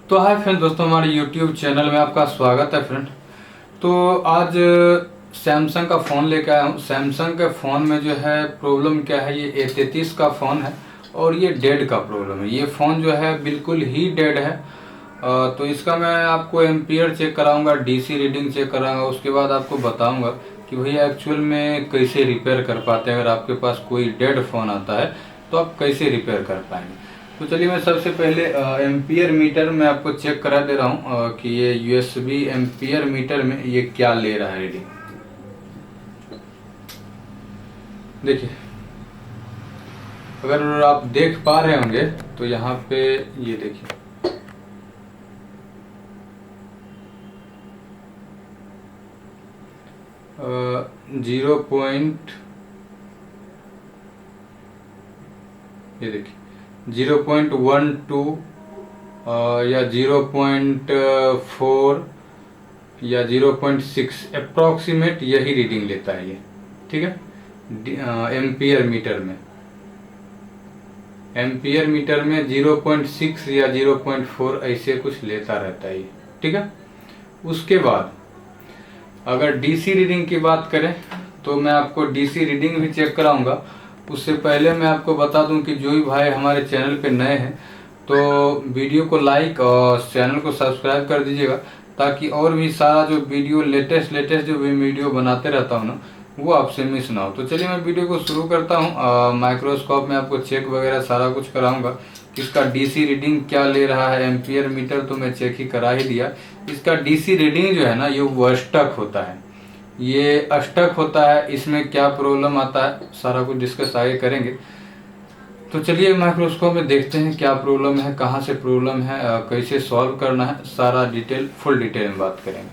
तो hi friend दोस्तों, हमारे YouTube चैनल में आपका स्वागत है फ्रेंड। तो आज सैमसंग का फ़ोन लेकर आया हूँ। सैमसंग के फ़ोन में जो है प्रॉब्लम क्या है, ये A33 का फ़ोन है और ये डेड का प्रॉब्लम है। ये फ़ोन जो है बिल्कुल ही डेड है। तो इसका मैं आपको एम्पियर चेक कराऊंगा, DC रीडिंग चेक कराऊंगा, उसके बाद आपको बताऊंगा कि भैया एक्चुअल में कैसे रिपेयर कर पाते हैं। अगर आपके पास कोई डेड फ़ोन आता है तो आप कैसे रिपेयर कर पाएंगे। तो चलिए मैं सबसे पहले एम्पियर मीटर में आपको चेक करा दे रहा हूँ कि ये USB एम्पियर मीटर में ये क्या ले रहा है रीडिंग। देखिए, अगर आप देख पा रहे होंगे तो यहाँ पे ये देखिए, जीरो पॉइंट, ये देखिए 0.12 या 0.4 या 0.6 अप्रॉक्सीमेट यही रीडिंग लेता है ये, ठीक है। एम्पियर मीटर में 0.6 या 0.4 ऐसे कुछ लेता रहता है ये, ठीक है। उसके बाद अगर DC रीडिंग की बात करें तो मैं आपको DC रीडिंग भी चेक कराऊंगा। उससे पहले मैं आपको बता दूं कि जो भी भाई हमारे चैनल पे नए हैं तो वीडियो को लाइक और चैनल को सब्सक्राइब कर दीजिएगा, ताकि और भी सारा जो वीडियो लेटेस्ट जो भी वीडियो बनाते रहता हूँ ना, वो आपसे मिस ना हो। तो चलिए मैं वीडियो को शुरू करता हूँ। माइक्रोस्कोप में आपको चेक वगैरह सारा कुछ कराऊंगा कि इसका DC रीडिंग क्या ले रहा है। एम्पियर मीटर तो मैं चेक ही करा ही दिया। इसका DC रीडिंग जो है ना, ये वो स्टक होता है, ये स्टक होता है। इसमें क्या प्रॉब्लम आता है सारा कुछ डिस्कस आगे करेंगे। तो चलिए माइक्रोस्कोप में देखते हैं क्या प्रॉब्लम है, कहाँ से प्रॉब्लम है, कैसे सॉल्व करना है, सारा फुल डिटेल में बात करेंगे।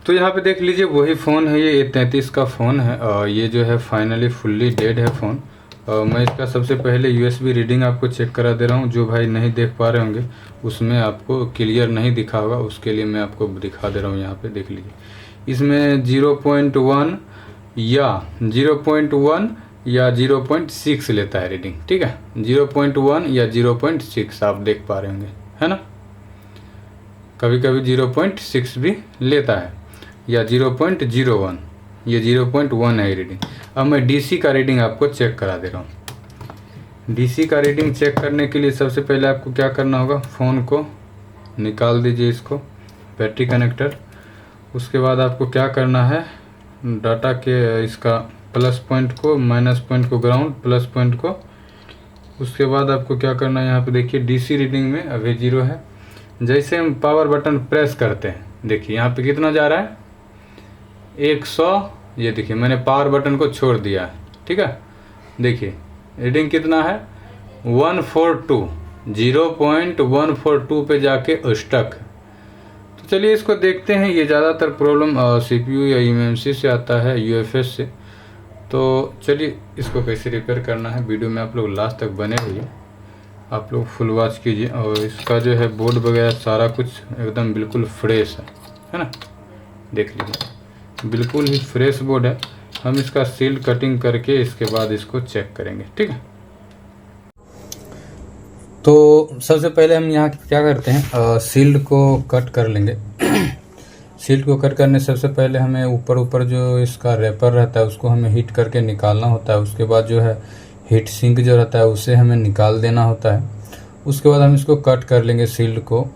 तो यहाँ पे देख लीजिए, वही फ़ोन है, ये A33 का फ़ोन है। ये जो है फाइनली फुल्ली डेड है फ़ोन। मैं इसका सबसे पहले USB रीडिंग आपको चेक करा दे रहा हूँ। जो भाई नहीं देख पा रहे होंगे, उसमें आपको क्लियर नहीं दिखा होगा, उसके लिए मैं आपको दिखा दे रहा हूँ। यहाँ पे देख लीजिए, इसमें 0.1 या 0.6 लेता है रीडिंग, ठीक है। 0.1 या 0.6 आप देख पा रहे होंगे, है ना। कभी कभी 0.6 भी लेता है, या 0.01, ये 0.1 है रीडिंग। अब मैं DC का रीडिंग आपको चेक करा दे रहा हूँ। DC का रीडिंग चेक करने के लिए सबसे पहले आपको क्या करना होगा, फ़ोन को निकाल दीजिए, इसको बैटरी कनेक्टर। उसके बाद आपको क्या करना है, डाटा के इसका प्लस पॉइंट को, माइनस पॉइंट को ग्राउंड, प्लस पॉइंट को। उसके बाद आपको क्या करना है, यहाँ पे देखिए DC रीडिंग में अभी 0 है। जैसे हम पावर बटन प्रेस करते हैं, देखिए यहाँ पे कितना जा रहा है, 100। ये देखिए मैंने पावर बटन को छोड़ दिया है, ठीक है। देखिए रीडिंग कितना है, 142, 0.142 पे जाके स्टक। तो चलिए इसको देखते हैं। ये ज़्यादातर प्रॉब्लम CPU या eMMC से आता है, UFS से। तो चलिए इसको कैसे रिपेयर करना है, वीडियो में आप लोग लास्ट तक बने रहिए, आप लोग फुल वॉच कीजिए। और इसका जो है बोर्ड वगैरह सारा कुछ एकदम बिल्कुल फ्रेश है ना। देख लीजिए बिल्कुल ही फ्रेश बोर्ड है। हम इसका सील्ड कटिंग करके इसके बाद इसको चेक करेंगे, ठीक है। तो सबसे पहले हम यहाँ क्या करते हैं, सील्ड को कट कर लेंगे। सील्ड को कट करने से सबसे पहले हमें ऊपर जो इसका रैपर रहता है उसको हमें हीट करके निकालना होता है। उसके बाद जो है हीट सिंक जो रहता है उसे हमें निकाल देना होता है। उसके बाद हम इसको कट कर लेंगे सील्ड को।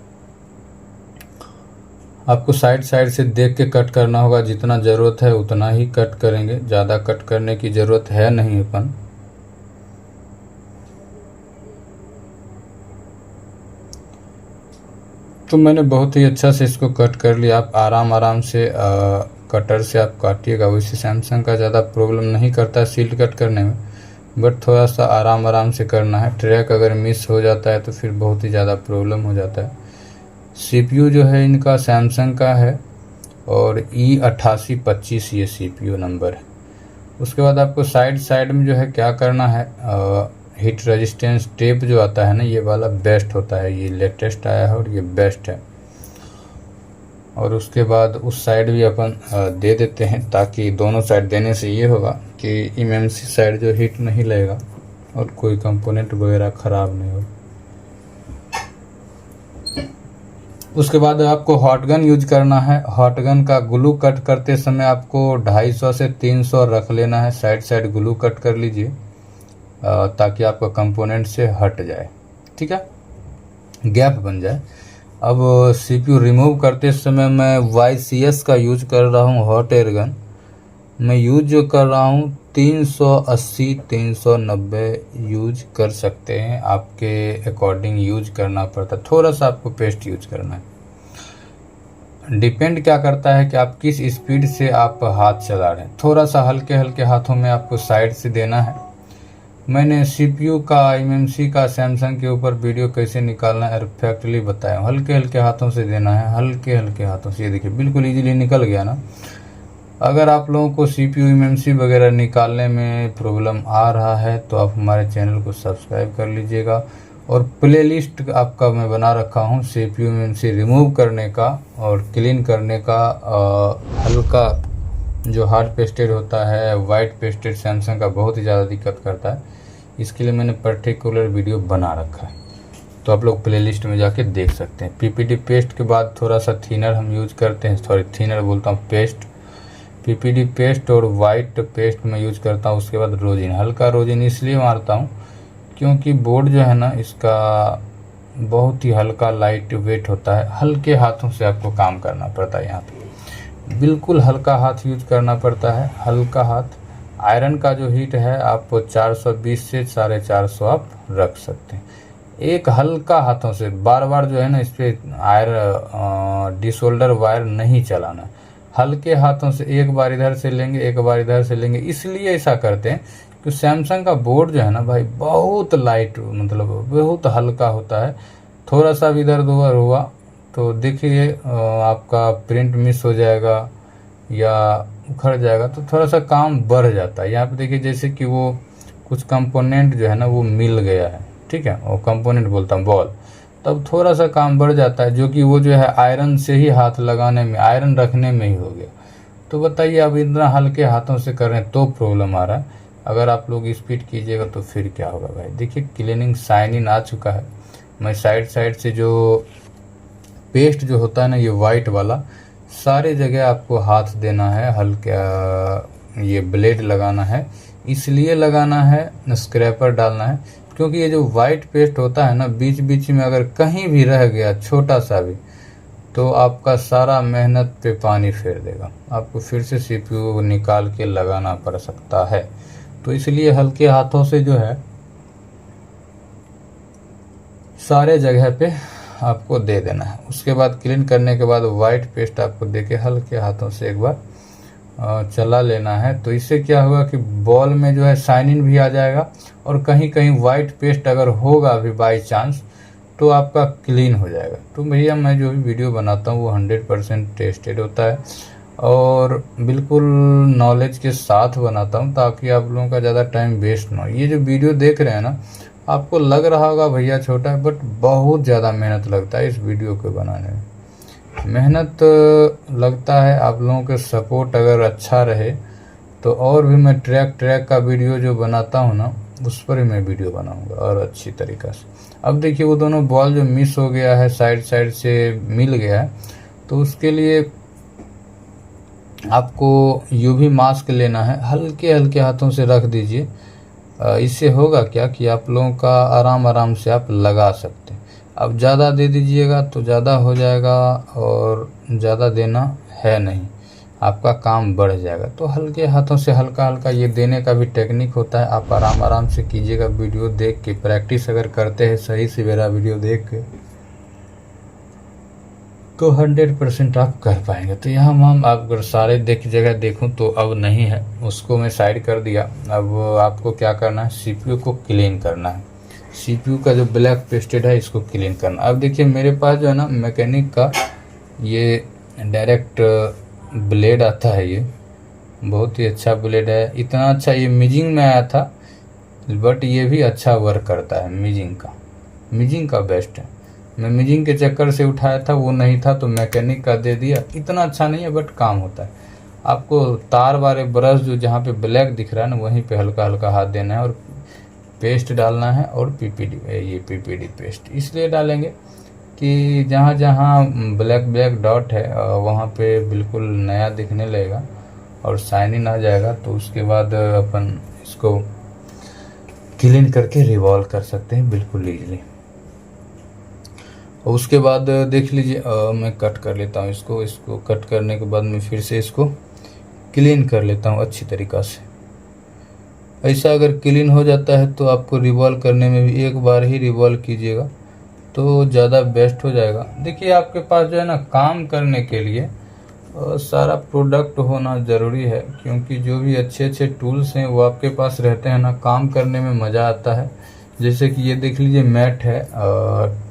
आपको साइड से देख के कट करना होगा, जितना ज़रूरत है उतना ही कट करेंगे, ज़्यादा कट करने की ज़रूरत है नहीं अपन। तो मैंने बहुत ही अच्छा से इसको कट कर लिया। आप आराम से कटर से आप काटिएगा। वैसे सैमसंग का ज़्यादा प्रॉब्लम नहीं करता है सील्ड कट करने में, बट थोड़ा सा आराम से करना है। ट्रैक अगर मिस हो जाता है तो फिर बहुत ही ज़्यादा प्रॉब्लम हो जाता है। CPU जो है इनका सैमसंग का है और E8825 ये CPU नंबर है। उसके बाद आपको साइड में जो है क्या करना है, हीट रेजिस्टेंस टेप जो आता है ना, ये वाला बेस्ट होता है, ये लेटेस्ट आया है और ये बेस्ट है। और उसके बाद उस साइड भी अपन दे देते हैं, ताकि दोनों साइड देने से ये होगा कि eMMC साइड जो हीट नहीं लगेगा और कोई कंपोनेंट वगैरह ख़राब नहीं हो। उसके बाद आपको हॉट गन यूज करना है। हॉट गन का ग्लू कट करते समय आपको 250 से 300 रख लेना है, साइड साइड ग्लू कट कर लीजिए ताकि आपका कंपोनेंट से हट जाए, ठीक है, गैप बन जाए। अब CPU रिमूव करते समय मैं YCS का यूज कर रहा हूँ, हॉट एयर गन। मैं यूज जो कर रहा हूँ 380 390 यूज कर सकते हैं, आपके अकॉर्डिंग यूज करना पड़ता है। थोड़ा सा आपको पेस्ट यूज करना है, डिपेंड क्या करता है कि आप किस स्पीड से आप हाथ चला रहे हैं। थोड़ा सा हल्के हल्के हाथों में आपको साइड से देना है। मैंने CPU का, MMC का, सैमसंग के ऊपर वीडियो कैसे निकालना है परफेक्टली बताया। हल्के हल्के हाथों से देना है, हल्के हल्के हाथों से। ये देखिए बिल्कुल इजीली निकल गया ना। अगर आप लोगों को CPU, MMC वगैरह निकालने में प्रॉब्लम आ रहा है तो आप हमारे चैनल को सब्सक्राइब कर लीजिएगा। और प्लेलिस्ट आपका मैं बना रखा हूँ CPU, MMC रिमूव करने का और क्लीन करने का। हल्का जो हार्ड पेस्टेड होता है, वाइट पेस्टेड सैमसंग का बहुत ही ज़्यादा दिक्कत करता है, इसके लिए मैंने पर्टिकुलर वीडियो बना रखा है, तो आप लोग प्लेलिस्ट में जाके देख सकते हैं। PPD पेस्ट के बाद थोड़ा सा थिनर हम यूज करते हैं, सॉरी थिनर बोलता हूँ, पेस्ट। PPD पेस्ट और वाइट पेस्ट मैं यूज करता हूँ। उसके बाद रोजिन, हल्का रोजिन इसलिए मारता हूँ क्योंकि बोर्ड जो है ना इसका बहुत ही हल्का लाइट वेट होता है। हल्के हाथों से आपको काम करना पड़ता है, यहाँ पे बिल्कुल हल्का हाथ यूज करना पड़ता है, हल्का हाथ। आयरन का जो हीट है आप 420 से 450 आप रख सकते हैं। एक हल्का हाथों से बार बार जो है ना इस पर डिसोल्डर वायर नहीं चलाना। हल्के हाथों से एक बार इधर से लेंगे, एक बार इधर से लेंगे। इसलिए ऐसा करते हैं कि सैमसंग का बोर्ड जो है ना भाई बहुत लाइट, मतलब बहुत हल्का होता है। थोड़ा सा भी इधर उधर हुआ तो देखिए आपका प्रिंट मिस हो जाएगा या उखड़ जाएगा, तो थोड़ा सा काम बढ़ जाता है। यहाँ पे देखिए जैसे कि वो कुछ कंपोनेंट जो है ना वो मिल गया है, ठीक है, वो कंपोनेंट बोलता हूँ बॉल, तब थोड़ा सा काम बढ़ जाता है, जो कि वो जो है आयरन से ही हाथ लगाने में, आयरन रखने में ही हो गया। तो बताइए अब इतना हल्के हाथों से कर रहे हैं तो प्रॉब्लम आ रहा है। अगर आप लोग स्पीड कीजिएगा तो फिर क्या होगा भाई। देखिए क्लीनिंग शाइनिंग आ चुका है। मैं साइड साइड से जो पेस्ट जो होता है ना ये वाइट वाला, सारे जगह आपको हाथ देना है, हल्का ये ब्लेड लगाना है। इसलिए लगाना है, स्क्रैपर डालना है, क्योंकि ये जो वाइट पेस्ट होता है ना बीच बीच में अगर कहीं भी रह गया छोटा सा भी तो आपका सारा मेहनत पे पानी फेर देगा। आपको फिर से CPU निकाल के लगाना पड़ सकता है। तो इसलिए हल्के हाथों से जो है सारे जगह पे आपको दे देना है। उसके बाद क्लीन करने के बाद वाइट पेस्ट आपको देके हल्के हाथों से एक बार चला लेना है। तो इससे क्या होगा कि बॉल में जो है शाइनिंग भी आ जाएगा और कहीं कहीं वाइट पेस्ट अगर होगा भी बाई चांस तो आपका क्लीन हो जाएगा। तो भैया मैं जो भी वीडियो बनाता हूँ वो 100% टेस्टेड होता है और बिल्कुल नॉलेज के साथ बनाता हूँ ताकि आप लोगों का ज़्यादा टाइम वेस्ट ना हो। ये जो वीडियो देख रहे हैं ना आपको लग रहा होगा भैया छोटा है, बट बहुत ज़्यादा मेहनत लगता है इस वीडियो को बनाने में। मेहनत लगता है। आप लोगों के सपोर्ट अगर अच्छा रहे तो और भी मैं ट्रैक का वीडियो जो बनाता हूँ ना उस पर ही मैं वीडियो बनाऊंगा और अच्छी तरीक़ा से। अब देखिए वो दोनों बॉल जो मिस हो गया है, साइड साइड से मिल गया है, तो उसके लिए आपको UV मास्क लेना है। हल्के हल्के हाथों से रख दीजिए। इससे होगा क्या कि आप लोगों का आराम आराम से आप लगा सकते हैं। अब ज़्यादा दे दीजिएगा तो ज़्यादा हो जाएगा और ज़्यादा देना है नहीं, आपका काम बढ़ जाएगा। तो हल्के हाथों से हल्का हल्का ये देने का भी टेक्निक होता है। आप आराम आराम से कीजिएगा, वीडियो देख के प्रैक्टिस अगर करते हैं सही से मेरा वीडियो देख के तो 100% आप कर पाएंगे। तो यहाँ हम आप अगर सारे जगह देखूं तो अब नहीं है, उसको मैं साइड कर दिया। अब आपको क्या करना है, CPU को क्लीन करना है। CPU का जो ब्लैक पेस्टेड है इसको क्लीन करना। अब देखिए मेरे पास जो है ना मैकेनिक का ये डायरेक्ट ब्लेड आता है, ये बहुत ही अच्छा ब्लेड है। इतना अच्छा ये मीजिंग में आया था बट ये भी अच्छा वर्क करता है। मीजिंग का बेस्ट है। मैं मीजिंग के चक्कर से उठाया था, वो नहीं था तो मैकेनिक का दे दिया। इतना अच्छा नहीं है बट काम होता है। आपको तार वाले ब्रश जो जहाँ पे ब्लैक दिख रहा है ना वहीं पे हल्का हल्का हाथ देना है और पेस्ट डालना है। और PPD पेस्ट इसलिए डालेंगे कि जहाँ जहाँ ब्लैक ब्लैक डॉट है वहाँ पे बिल्कुल नया दिखने लगेगा और शाइनिंग आ जाएगा। तो उसके बाद अपन इसको क्लीन करके रिवॉल्व कर सकते हैं बिल्कुल ईजिली। और उसके बाद देख लीजिए मैं कट कर लेता हूँ इसको कट करने के बाद मैं फिर से इसको क्लीन कर लेता हूँ अच्छी तरीक़ा से। ऐसा अगर क्लीन हो जाता है तो आपको रिवॉल्व करने में भी एक बार ही रिवॉल्व कीजिएगा तो ज़्यादा बेस्ट हो जाएगा। देखिए आपके पास जो है ना काम करने के लिए सारा प्रोडक्ट होना ज़रूरी है, क्योंकि जो भी अच्छे अच्छे टूल्स हैं वो आपके पास रहते हैं ना, काम करने में मज़ा आता है। जैसे कि ये देख लीजिए मैट है,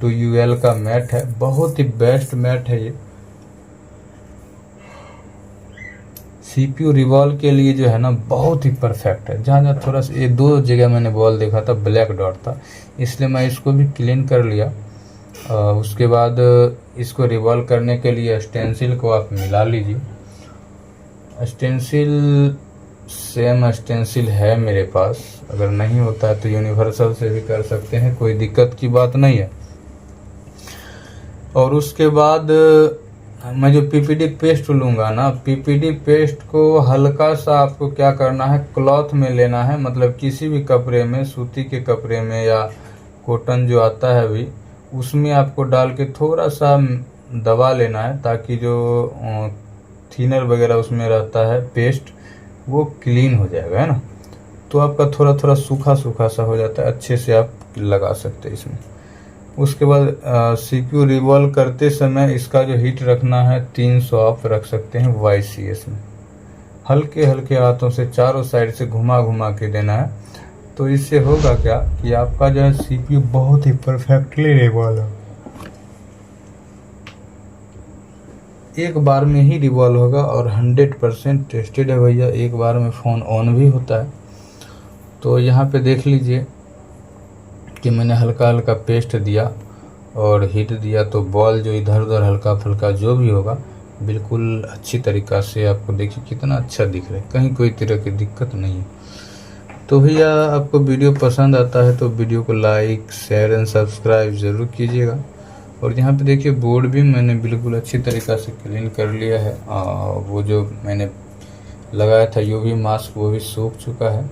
2UL का मैट है, बहुत ही बेस्ट मैट है ये। CPU रिवॉल्व के लिए जो है ना बहुत ही परफेक्ट है। जहाँ जहाँ थोड़ा सा ये 2 जगह मैंने बॉल देखा था ब्लैक डॉट था, इसलिए मैं इसको भी क्लीन कर लिया। उसके बाद इसको रिवॉल्व करने के लिए स्टेंसिल को आप मिला लीजिए। स्टेंसिल सेम स्टेंसिल है मेरे पास, अगर नहीं होता है तो यूनिवर्सल से भी कर सकते हैं, कोई दिक्कत की बात नहीं है। और उसके बाद मैं जो PPD पेस्ट लूँगा ना, PPD पेस्ट को हल्का सा आपको क्या करना है, क्लॉथ में लेना है, मतलब किसी भी कपड़े में, सूती के कपड़े में या कॉटन जो आता है अभी, उसमें आपको डाल के थोड़ा सा दबा लेना है, ताकि जो थिनर वगैरह उसमें रहता है पेस्ट वो क्लीन हो जाएगा, है ना। तो आपका थोड़ा थोड़ा सूखा सूखा सा हो जाता है, अच्छे से आप लगा सकते हैं इसमें। उसके बाद CPU रिवॉल्व करते समय इसका जो हीट रखना है 300 आप रख सकते हैं YCS में। हल्के हल्के हाथों से चारों साइड से घुमा घुमा के देना है। तो इससे होगा क्या कि आपका जो है CPU बहुत ही परफेक्टली रिवॉल्व हो, एक बार में ही रिवॉल्व होगा और 100% टेस्टेड है भैया, एक बार में फ़ोन ऑन भी होता है। तो यहाँ पे देख लीजिए कि मैंने हल्का हल्का पेस्ट दिया और हीट दिया, तो बॉल जो इधर उधर हल्का फुल्का जो भी होगा बिल्कुल अच्छी तरीक़ा से, आपको देखिए कितना अच्छा दिख रहा है, कहीं कोई तरह की दिक्कत नहीं है। तो भैया आपको वीडियो पसंद आता है तो वीडियो को लाइक शेयर एंड सब्सक्राइब ज़रूर कीजिएगा। और यहाँ पे देखिए बोर्ड भी मैंने बिल्कुल अच्छी तरीक़ा से क्लीन कर लिया है। वो जो मैंने लगाया था UV मास्क वो भी सूख चुका है।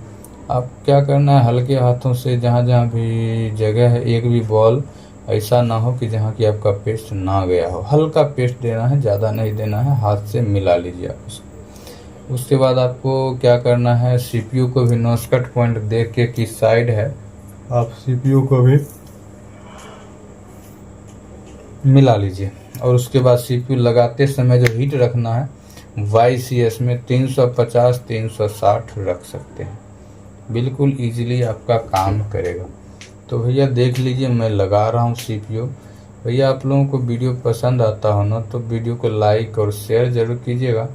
आप क्या करना है, हल्के हाथों से जहाँ जहाँ भी जगह है, एक भी बॉल ऐसा ना हो कि जहाँ की आपका पेस्ट ना गया हो, हल्का पेस्ट देना है, ज़्यादा नहीं देना है, हाथ से मिला लीजिए आप उसको। उसके बाद आपको क्या करना है, CPU को भी नॉस्कट पॉइंट देख के किस साइड है, आप CPU को भी मिला लीजिए। और उसके बाद CPU लगाते समय जो हीट रखना है YCS में 350-360 रख सकते हैं, बिल्कुल इजीली आपका काम करेगा। तो भैया देख लीजिए मैं लगा रहा हूँ CPU। भैया आप लोगों को वीडियो पसंद आता हो ना तो वीडियो को लाइक और शेयर ज़रूर कीजिएगा।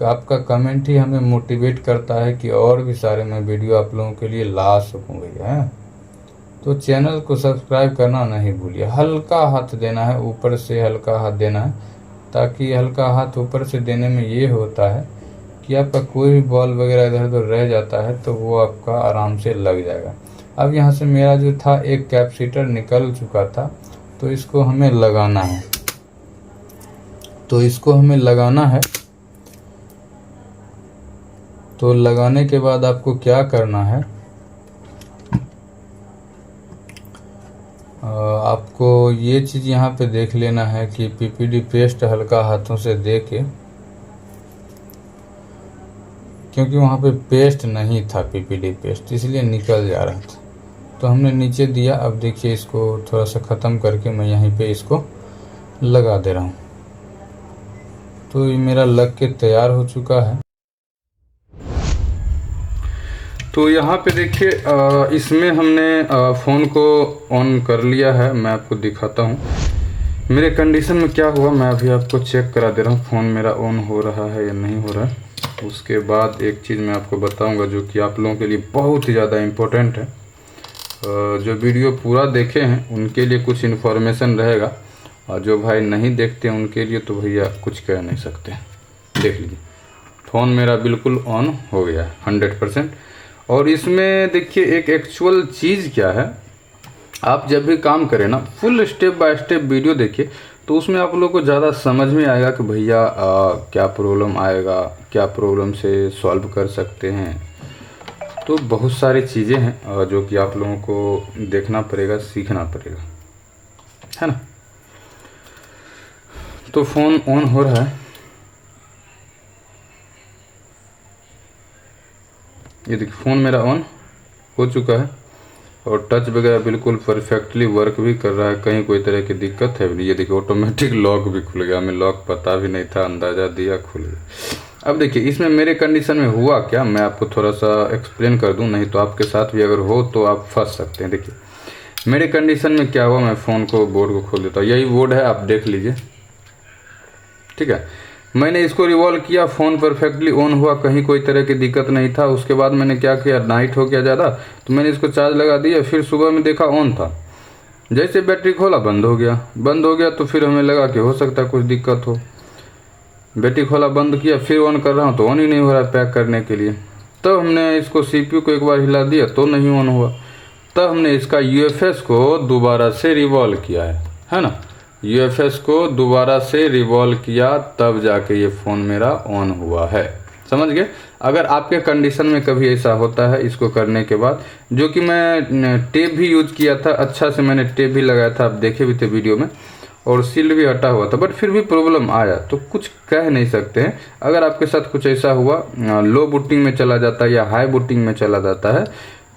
आपका कमेंट ही हमें मोटिवेट करता है कि और भी सारे मैं वीडियो आप लोगों के लिए ला सकूँ भैया, है। तो चैनल को सब्सक्राइब करना नहीं भूलिए। हल्का हाथ देना है, ऊपर से हल्का हाथ देना है, ताकि हल्का हाथ ऊपर से देने में ये होता है कि आपका कोई भी बॉल वगैरह इधर उधर रह जाता है तो वो आपका आराम से लग जाएगा। अब यहाँ से मेरा जो था एक कैपेसिटर निकल चुका था, तो इसको हमें लगाना है। तो लगाने के बाद आपको क्या करना है, आपको ये चीज़ यहाँ पे देख लेना है कि PPD पेस्ट हल्का हाथों से दे के, क्योंकि वहाँ पे पेस्ट नहीं था PPD पेस्ट, इसलिए निकल जा रहा था, तो हमने नीचे दिया। अब देखिए इसको थोड़ा सा ख़त्म करके मैं यहीं पे इसको लगा दे रहा हूँ। तो ये मेरा लग के तैयार हो चुका है। तो यहाँ पे देखिए इसमें हमने फ़ोन को ऑन कर लिया है। मैं आपको दिखाता हूँ मेरे कंडीशन में क्या हुआ, मैं अभी आपको चेक करा दे रहा हूँ फ़ोन मेरा ऑन हो रहा है या नहीं हो रहा है। उसके बाद एक चीज़ मैं आपको बताऊँगा जो कि आप लोगों के लिए बहुत ही ज़्यादा इम्पोर्टेंट है। जो वीडियो पूरा देखे हैं उनके लिए कुछ इन्फॉर्मेशन रहेगा, और जो भाई नहीं देखते हैं उनके लिए तो भैया कुछ कह नहीं सकते। देख लीजिए फ़ोन मेरा बिल्कुल ऑन हो गया है 100%। और इसमें देखिए एक एक्चुअल चीज़ क्या है, आप जब भी काम करें ना, full step by step video देखिए, तो उसमें आप लोगों को ज़्यादा समझ में आएगा कि भैया क्या प्रॉब्लम आएगा, क्या प्रॉब्लम से सॉल्व कर सकते हैं। तो बहुत सारी चीज़ें हैं जो कि आप लोगों को देखना पड़ेगा, सीखना पड़ेगा, है ना। तो फ़ोन ऑन हो रहा है, ये देखिए फ़ोन मेरा ऑन हो चुका है और टच वगैरह बिल्कुल परफेक्टली वर्क भी कर रहा है, कहीं कोई तरह की दिक्कत है भी नहीं। ये देखिए ऑटोमेटिक लॉक भी खुल गया, हमें लॉक पता भी नहीं था, अंदाज़ा दिया, खुल गया। अब देखिए इसमें मेरे कंडीशन में हुआ क्या, मैं आपको थोड़ा सा एक्सप्लेन कर दूं, नहीं तो आपके साथ भी अगर हो तो आप फंस सकते हैं। देखिए मेरे कंडीशन में क्या हुआ, मैं फ़ोन को बोर्ड को खोल देता हूँ, यही बोर्ड है, आप देख लीजिए, ठीक है। मैंने इसको रिवॉल्व किया, फ़ोन परफेक्टली ऑन हुआ, कहीं कोई तरह की दिक्कत नहीं था। उसके बाद मैंने क्या किया, नाइट हो गया ज़्यादा, तो मैंने इसको चार्ज लगा दिया, फिर सुबह में देखा ऑन था, जैसे बैटरी खोला बंद हो गया। बंद हो गया तो फिर हमें लगा कि हो सकता है कुछ दिक्कत हो, बैटरी खोला बंद किया, फिर ऑन कर रहा हूँ तो ऑन ही नहीं हो रहा है पैक करने के लिए। तब हमने इसको CPU को एक बार हिला दिया तो नहीं ऑन हुआ। तब हमने इसका UFS को दोबारा से रिवॉल्व किया है ना, UFS को दोबारा से रिवॉल्व किया, तब जाके ये फ़ोन मेरा ऑन हुआ है, समझ गए। अगर आपके कंडीशन में कभी ऐसा होता है इसको करने के बाद, जो कि मैं टेप भी यूज किया था, अच्छा से मैंने टेप भी लगाया था, आप देखे भी थे वीडियो में, और सील भी हटा हुआ था, बट फिर भी प्रॉब्लम आया, तो कुछ कह नहीं सकते हैं। अगर आपके साथ कुछ ऐसा हुआ, लो बूटिंग में चला जाता है या हाई बूटिंग में चला जाता है,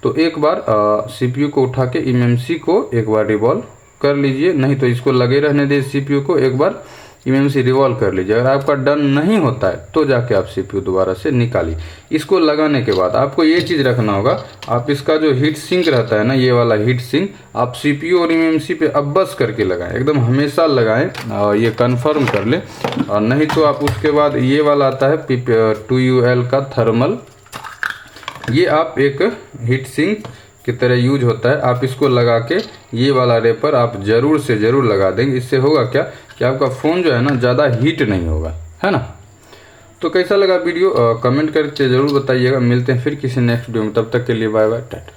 तो एक बार CPU को उठा के MMC को एक बार रिवॉल्व कर लीजिए, नहीं तो इसको लगे रहने दे CPU को, एक बार MMC रिवॉल्व कर लीजिए। अगर आपका डन नहीं होता है तो जाके आप CPU दोबारा से निकालिए। इसको लगाने के बाद आपको ये चीज़ रखना होगा, आप इसका जो हीट सिंक रहता है ना, ये वाला हीट सिंक आप CPU और MMC पे अब बस करके लगाएं, एकदम हमेशा लगाएं, और ये कंफर्म कर लें। और नहीं तो आप उसके बाद ये वाला आता है 2UL का थर्मल, ये आप एक हीट सिंक की तरह यूज होता है, आप इसको लगा के ये वाला रेपर आप ज़रूर से ज़रूर लगा देंगे। इससे होगा क्या कि आपका फ़ोन जो है ना ज़्यादा हीट नहीं होगा, है ना। तो कैसा लगा वीडियो कमेंट करके ज़रूर बताइएगा। मिलते हैं फिर किसी नेक्स्ट वीडियो में, तब तक के लिए बाय बाय, टाटा।